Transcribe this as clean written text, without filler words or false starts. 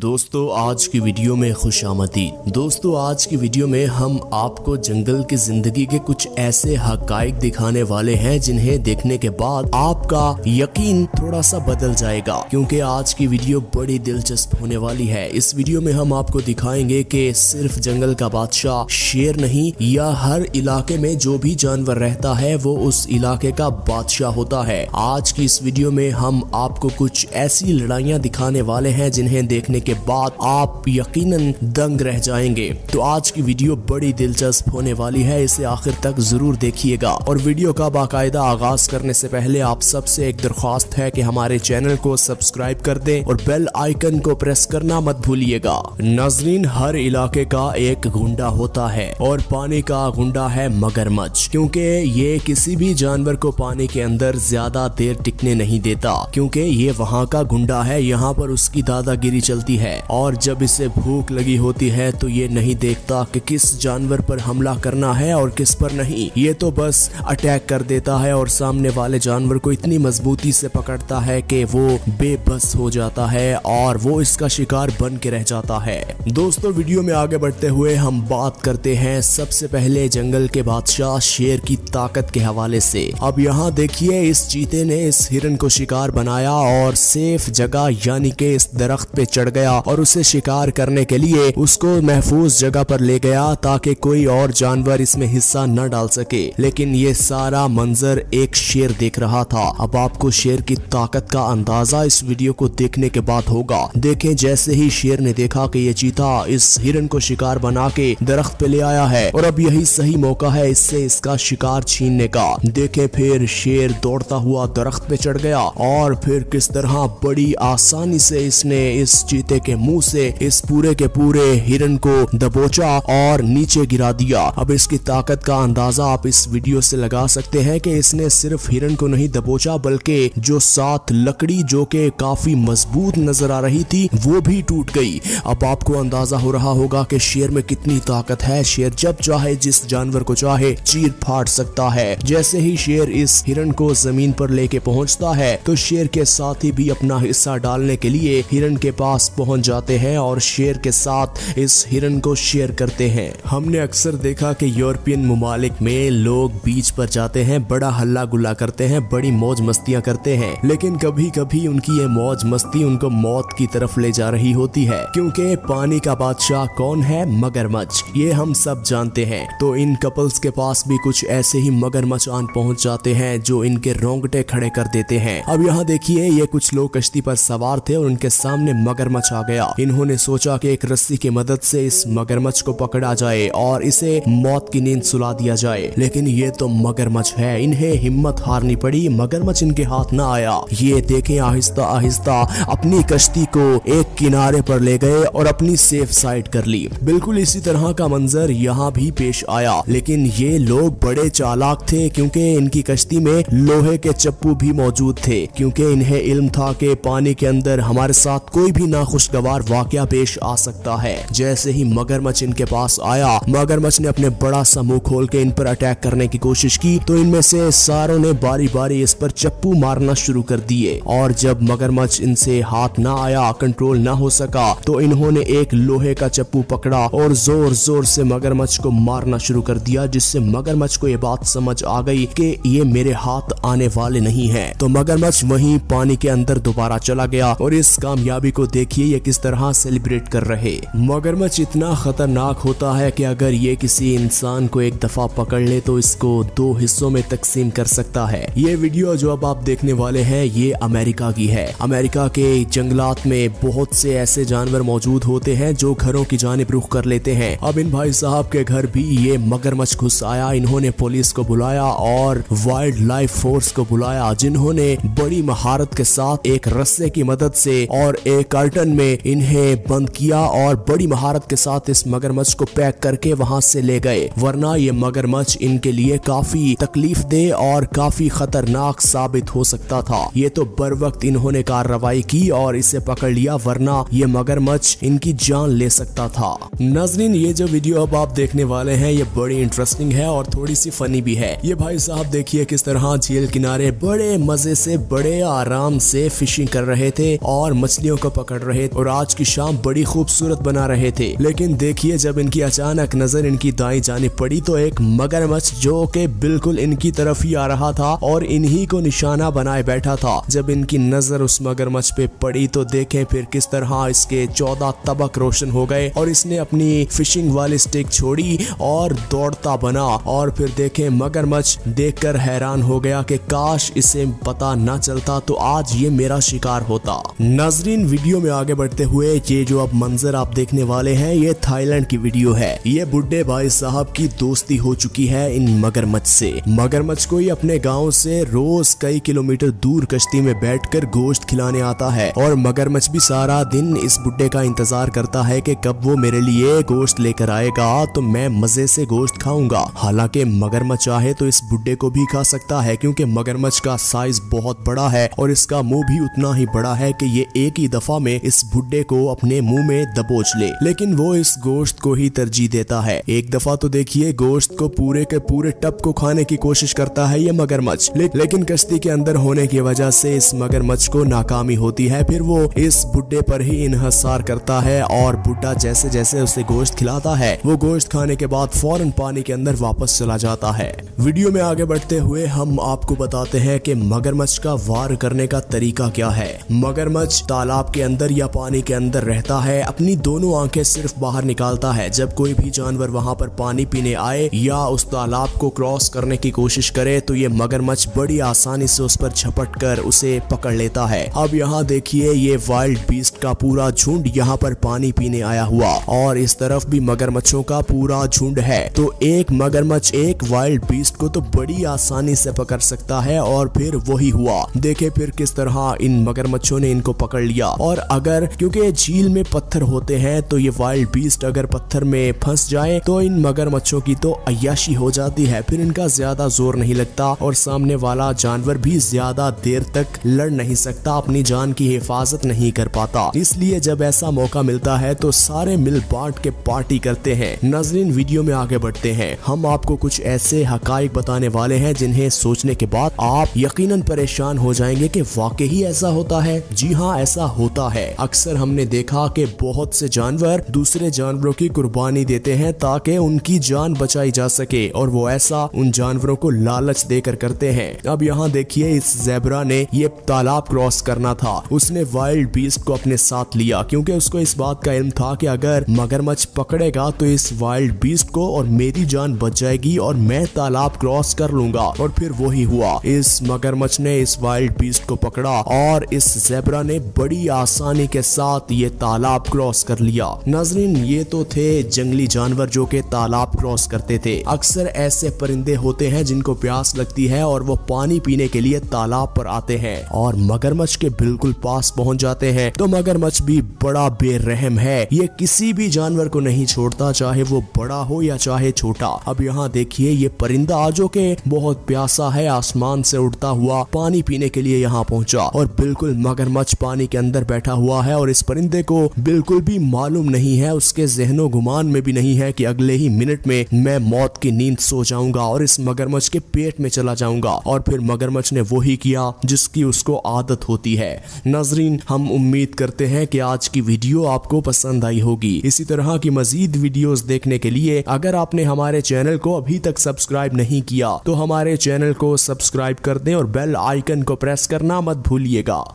दोस्तों आज की वीडियो में खुशामदीद। दोस्तों आज की वीडियो में हम आपको जंगल की जिंदगी के कुछ ऐसे हकाइक दिखाने वाले हैं जिन्हें देखने के बाद आपका यकीन थोड़ा सा बदल जाएगा, क्योंकि आज की वीडियो बड़ी दिलचस्प होने वाली है। इस वीडियो में हम आपको दिखाएंगे कि सिर्फ जंगल का बादशाह शेर नहीं, या हर इलाके में जो भी जानवर रहता है वो उस इलाके का बादशाह होता है। आज की इस वीडियो में हम आपको कुछ ऐसी लड़ाइयाँ दिखाने वाले हैं जिन्हें देखने के बाद आप यकीनन दंग रह जाएंगे। तो आज की वीडियो बड़ी दिलचस्प होने वाली है, इसे आखिर तक जरूर देखिएगा। और वीडियो का बाकायदा आगाज करने से पहले आप सबसे एक दरख्वास्त है कि हमारे चैनल को सब्सक्राइब कर दें और बेल आइकन को प्रेस करना मत भूलिएगा। नाज़रीन, हर इलाके का एक गुंडा होता है और पानी का गुंडा है मगरमच्छ, क्योंकि ये किसी भी जानवर को पानी के अंदर ज्यादा देर टिकने नहीं देता, क्योंकि ये वहाँ का गुंडा है, यहाँ पर उसकी दादागिरी चलती है। और जब इसे भूख लगी होती है तो ये नहीं देखता कि किस जानवर पर हमला करना है और किस पर नहीं, ये तो बस अटैक कर देता है और सामने वाले जानवर को इतनी मजबूती से पकड़ता है कि वो बेबस हो जाता है और वो इसका शिकार बन के रह जाता है। दोस्तों वीडियो में आगे बढ़ते हुए हम बात करते हैं सबसे पहले जंगल के बादशाह शेर की ताकत के हवाले से। अब यहाँ देखिए, इस चीते ने इस हिरन को शिकार बनाया और सेफ जगह यानी कि इस दरख्त पे चढ़ गया और उसे शिकार करने के लिए उसको महफूज जगह पर ले गया ताकि कोई और जानवर इसमें हिस्सा न डाल सके। लेकिन ये सारा मंजर एक शेर देख रहा था। अब आपको शेर की ताकत का अंदाजा इस वीडियो को देखने के बाद होगा। देखें, जैसे ही शेर ने देखा कि ये चीता इस हिरन को शिकार बना के दरख्त पे ले आया है और अब यही सही मौका है इससे इसका शिकार छीनने का। देखें, फिर शेर दौड़ता हुआ दरख्त पे चढ़ गया और फिर किस तरह बड़ी आसानी से इसने इस चीते के मुंह से इस पूरे के पूरे हिरन को दबोचा और नीचे गिरा दिया। अब इसकी ताकत का अंदाजा आप इस वीडियो से लगा सकते हैं कि इसने सिर्फ हिरन को नहीं दबोचा बल्कि जो साथ लकड़ी जो कि काफी मजबूत नजर आ रही थी वो भी टूट गई। अब आपको अंदाजा हो रहा होगा कि शेर में कितनी ताकत है। शेर जब चाहे जिस जानवर को चाहे चीर फाड़ सकता है। जैसे ही शेर इस हिरन को जमीन पर लेके पहुंचता है तो शेर के साथी भी अपना हिस्सा डालने के लिए हिरन के पास पहुंच जाते हैं और शेर के साथ इस हिरन को शेयर करते हैं। हमने अक्सर देखा कि यूरोपियन ममालिक में लोग बीच पर जाते हैं, बड़ा हल्ला गुल्ला करते हैं, बड़ी मौज मस्तियां करते हैं, लेकिन कभी कभी उनकी ये मौज मस्ती उनको मौत की तरफ ले जा रही होती है, क्योंकि पानी का बादशाह कौन है? मगरमच्छ। ये हम सब जानते हैं। तो इन कपल्स के पास भी कुछ ऐसे ही मगरमच्छ आन पहुंच जाते हैं जो इनके रोंगटे खड़े कर देते हैं। अब यहाँ देखिए, ये कुछ लोग कश्ती पर सवार थे और उनके सामने मगरमच्छ आ गया। इन्होंने सोचा कि एक रस्सी की मदद से इस मगरमच्छ को पकड़ा जाए और इसे मौत की नींद सुला दिया जाए, लेकिन ये तो मगरमच्छ है। इन्हें हिम्मत हारनी पड़ी, मगरमच्छ इनके हाथ न आया। ये देखें, आहिस्ता आहिस्ता अपनी कश्ती को एक किनारे पर ले गए और अपनी सेफ साइड कर ली। बिल्कुल इसी तरह का मंजर यहाँ भी पेश आया, लेकिन ये लोग बड़े चालाक थे क्योंकि इनकी कश्ती में लोहे के चप्पू भी मौजूद थे, क्योंकि इन्हें इल्म था कि पानी के अंदर हमारे साथ कोई भी नाखुशगवार वाकया पेश आ सकता है। जैसे ही मगरमच्छ इनके पास आया, मगरमच्छ ने अपने बड़ा सा मुंह खोल के इन पर अटैक करने की कोशिश की, तो इनमें से सारों ने बारी बारी इस पर चप्पू मारना शुरू कर दिए। और जब मगरमच्छ इनसे हाथ ना आया, कंट्रोल ना हो सका, तो इन्होंने एक लोहे का चप्पू पकड़ा और जोर जोर से मगरमच्छ को मारना शुरू कर दिया, जिससे मगरमच्छ को ये बात समझ आ गई कि ये मेरे हाथ आने वाले नहीं है। तो मगरमच्छ वहीं पानी के अंदर दोबारा चला गया और इस कामयाबी को देखिए ये किस तरह सेलिब्रेट कर रहे। मगरमच्छ इतना खतरनाक होता है कि अगर ये किसी इंसान को एक दफा पकड़ ले तो इसको दो हिस्सों में तकसीम कर सकता है। ये वीडियो जो अब आप देखने वाले हैं ये अमेरिका की है। अमेरिका के जंगलात में बहुत से ऐसे जानवर मौजूद होते हैं जो घरों की जानिब रुख कर लेते हैं। अब इन भाई साहब के घर भी ये मगरमच्छ घुस आया। इन्होंने पुलिस को बुलाया और वाइल्ड लाइफ फोर्स को बुलाया, जिन्होंने बड़ी महारत के साथ एक रस्से की मदद से और एक कार्टन में इन्हें बंद किया और बड़ी महारत के साथ इस मगरमच्छ को पैक करके वहां से ले गए, वरना ये मगरमच्छ इनके लिए काफी तकलीफ दे और काफी खतरनाक साबित हो सकता था। ये तो बर वक्त इन्होंने कार्रवाई की और इसे पकड़ लिया, वरना ये मगरमच्छ इनकी जान ले सकता था। नाज़रीन, ये जो वीडियो अब आप देखने वाले हैं ये बड़ी इंटरेस्टिंग है और थोड़ी सी फनी भी है। ये भाई साहब देखिए किस तरह झील किनारे बड़े मजे से बड़े आराम से फिशिंग कर रहे थे और मछलियों को पकड़ रहे और आज की शाम बड़ी खूबसूरत बना रहे थे। लेकिन देखिए जब इनकी अचानक नजर इनकी दाईं जानिब पड़ी तो एक मगरमच्छ जो कि बिल्कुल इनकी तरफ ही आ रहा था और इन्हीं को निशाना बनाए बैठा था। जब इनकी नजर उस मगरमच्छ पे पड़ी तो देखें फिर किस तरह इसके 14 तबक रोशन हो गए और इसने अपनी फिशिंग वाली स्टिक छोड़ी और दौड़ता बना। और फिर देखें मगरमच्छ देखकर हैरान हो गया कि काश इसे पता न चलता तो आज ये मेरा शिकार होता। नाजरीन वीडियो में आगे बढ़ते हुए ये जो अब मंजर आप देखने वाले हैं ये थाईलैंड की वीडियो है। ये बुड्ढे भाई साहब की दोस्ती हो चुकी है इन मगरमच्छ से। मगरमच्छ को ही अपने गांव से रोज कई किलोमीटर दूर कश्ती में बैठकर गोश्त खिलाने आता है और मगरमच्छ भी सारा दिन इस बुड्ढे का इंतजार करता है कि कब वो मेरे लिए गोश्त लेकर आएगा तो मैं मजे से गोश्त खाऊंगा। हालांकि मगरमच्छ चाहे तो इस बुड्ढे को भी खा सकता है क्योंकि मगरमच्छ का साइज बहुत बड़ा है और इसका मुंह भी उतना ही बड़ा है कि ये एक ही दफा में इस बुड्ढे को अपने मुंह में दबोच ले। लेकिन वो इस गोश्त को ही तरजीह देता है। एक दफा तो देखिए गोश्त को पूरे के पूरे टब को खाने की कोशिश करता है ये मगरमच्छ, लेकिन कश्ती के अंदर होने की वजह से इस मगरमच्छ को नाकामी होती है। फिर वो इस बुड्ढे पर ही इन्हिसार करता है और बुड्ढा जैसे जैसे उसे गोश्त खिलाता है वो गोश्त खाने के बाद फौरन पानी के अंदर वापस चला जाता है। वीडियो में आगे बढ़ते हुए हम आपको बताते हैं कि मगरमच्छ का वार करने का तरीका क्या है। मगरमच्छ तालाब के अंदर या पानी के अंदर रहता है, अपनी दोनों आंखें सिर्फ बाहर निकालता है। जब कोई भी जानवर वहां पर पानी पीने आए या उस तालाब को क्रॉस करने की कोशिश करे तो ये मगरमच्छ बड़ी आसानी से उस पर झपट कर उसे पकड़ लेता है। अब यहाँ देखिए ये वाइल्ड बीस्ट का पूरा झुंड यहाँ पर पानी पीने आया हुआ और इस तरफ भी मगरमच्छों का पूरा झुंड है। तो एक मगरमच्छ एक वाइल्ड बीस्ट को तो बड़ी आसानी से पकड़ सकता है और फिर वही हुआ। देखे फिर किस तरह इन मगरमच्छों ने इनको पकड़ लिया। और अगर क्योंकि झील में पत्थर होते हैं तो ये वाइल्ड बीस्ट अगर पत्थर में फंस जाए तो इन मगरमच्छों की तो अय्याशी हो जाती है, फिर इनका ज्यादा जोर नहीं लगता और सामने वाला जानवर भी ज्यादा देर तक लड़ नहीं सकता, अपनी जान की हिफाजत नहीं कर पाता। इसलिए जब ऐसा मौका मिलता है तो सारे मिल बांट के पार्टी करते हैं। नाज़रीन वीडियो में आगे बढ़ते हैं, हम आपको कुछ ऐसे हकाइक बताने वाले हैं जिन्हें सोचने के बाद आप यकीनन परेशान हो जाएंगे कि वाकई ही ऐसा होता है। जी हाँ, ऐसा होता है। अक्सर हमने देखा कि बहुत से जानवर दूसरे जानवरों की कुर्बानी देते हैं ताकि उनकी जान बचाई जा सके और वो ऐसा उन जानवरों को लालच देकर करते हैं। अब यहाँ देखिए इस ज़ेब्रा ने ये तालाब क्रॉस करना था, उसने वाइल्ड बीस्ट को अपने साथ लिया क्योंकि उसको इस बात का इल्म था कि अगर मगरमच्छ पकड़ेगा तो इस वाइल्ड बीस्ट को और मेरी जान बच जाएगी और मैं तालाब क्रॉस कर लूंगा। और फिर वही हुआ, इस मगरमच्छ ने इस वाइल्ड बीस्ट को पकड़ा और इस ज़ेब्रा ने बड़ी आसानी के साथ ये तालाब क्रॉस कर लिया। नाज़रीन ये तो थे जंगली जानवर जो के तालाब क्रॉस करते थे। अक्सर ऐसे परिंदे होते हैं जिनको प्यास लगती है और वो पानी पीने के लिए तालाब पर आते हैं और मगरमच्छ के बिल्कुल पास पहुंच जाते हैं। तो मगरमच्छ भी बड़ा बेरहम है, ये किसी भी जानवर को नहीं छोड़ता, चाहे वो बड़ा हो या चाहे छोटा। अब यहाँ देखिए ये परिंदा जो के बहुत प्यासा है आसमान से उड़ता हुआ पानी पीने के लिए यहाँ पहुंचा और बिल्कुल मगरमच्छ पानी के अंदर बैठा हुआ है और इस परिंदे को बिल्कुल भी मालूम नहीं है, उसके ज़हनो गुमान में भी नहीं है कि अगले ही मिनट में मैं मौत की नींद सो जाऊंगा और इस मगरमच्छ के पेट में चला जाऊंगा। और फिर मगरमच्छ ने वही किया जिसकी उसको आदत होती है। नाज़रीन हम उम्मीद करते हैं कि आज की वीडियो आपको पसंद आई होगी। इसी तरह की मजीद वीडियोस देखने के लिए अगर आपने हमारे चैनल को अभी तक सब्सक्राइब नहीं किया तो हमारे चैनल को सब्सक्राइब कर दें और बेल आइकन को प्रेस करना मत भूलिएगा।